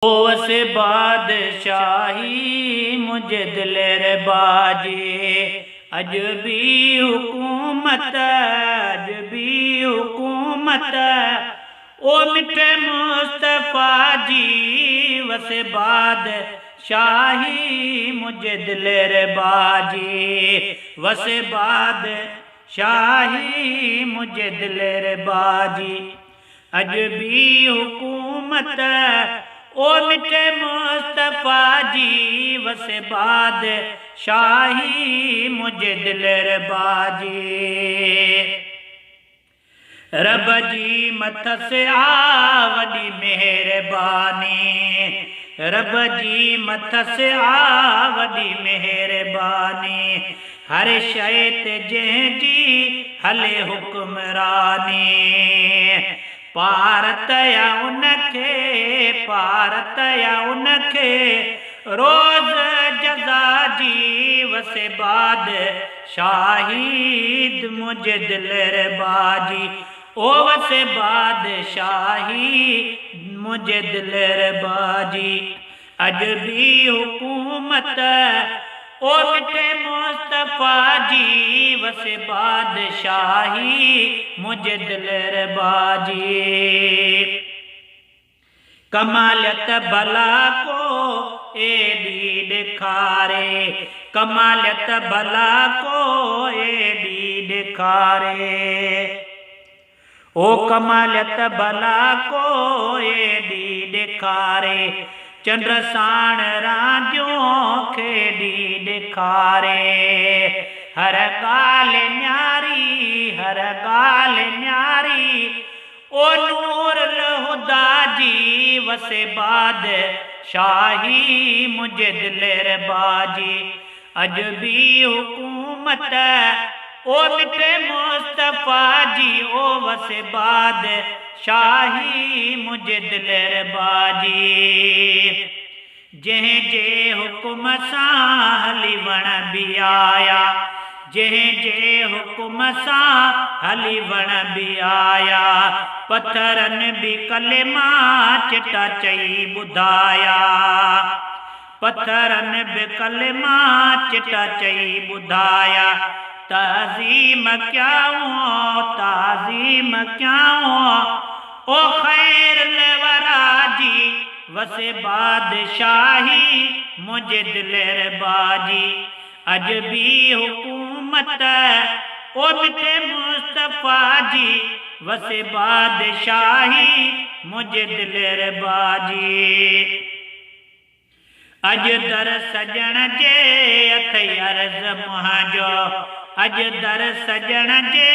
ओस बादशाही मुझे दिलेर बाजे अजबी हुकूमत ओ मिठे मुस्तफा जी वस बादशाही मुझे दिलेर बाजे वस बादशाही मुझे दिलेर बाजी अजबी हुकूमत ओ मिठे मुस्तफा जी वस बादशाही मुझे दिलेर बाजी रब जी मथ से आ वॾी मेहरबानी रब जी मथ से आ वॾी मेहरबानी हर शइ ते जंहिंजी हले हुक्मरानी पारत या उनखे रोज़ जज़ा जी वस बादशाही मुझे दिलेर बाजी ओ वस बादशाही मुझे दिलेर बाजी अजबी हुकूमत ओ मिठे मुस्तफा जी वस बादशाही मुझे दिलेर बाजी कमालियत भला को एडी दिखारे कमालियत भला को एडी दिखारे ओ कमालियत भला को एडी दिखारे चंद्र साण राजों खेडी दिखारे हर गाल न्यारी ओ नूर लहुदा जी वस बादशाही मुझे दिलेर बाजी अजबी हुकूमत ओ मिठे मुस्तफा जी ओ वस बादशाही मुझे दिलेर बाजी जंहिं जे हुकुम सां हली वण बि आया जंहिं जे हुकुम सां हली वण बि आया पत्थरनि बि कलेमा चिटा चई ॿुधाया पत्थरनि बि कलेमा चिटा चई ॿुधाया ताज़ीम क्याऊं ओ खैर वरा जी वस बादशाही मुझे दिलेर बाजी अजबी हुकूमत ओ मिठे मुस्तफा जी वस बादशाही मुझे दिलेर बाजी अज दर सजण जे अथ अर्ज़ मुंहिंजो अज दर सजण जे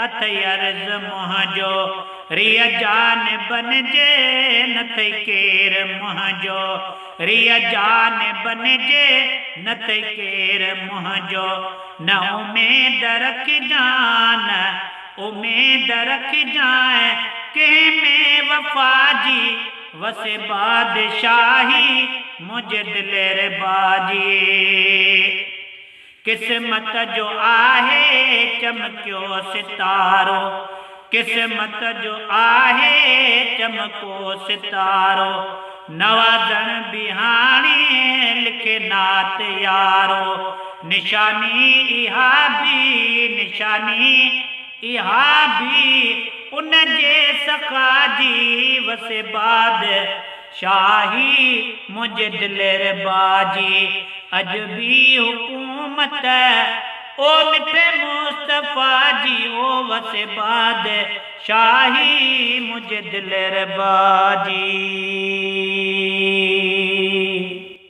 अथ अर्ज़ मुंहिंजो रिय जान बन जे न थई केर मुंहिंजो रिय जान बन जे न थई केर मुंहिंजो न उमेद रखजांइ कंहिं में वफ़ा जी वस बादशाही मुझे दिलेर बाजी किस्मत जो आहे चमकियो सितारो किस्मत जो आहे चमको सितारो नवाज़ण बिहाणी लिखे नात यारो निशानी इहा भी उन जे सखा जी वस बादशाही मुझे दिलेर बाजी अजबी हुकूमत ओ मिठे मुस्तफा जी ओ वस बादशाही मुझे दिलेर बाजी।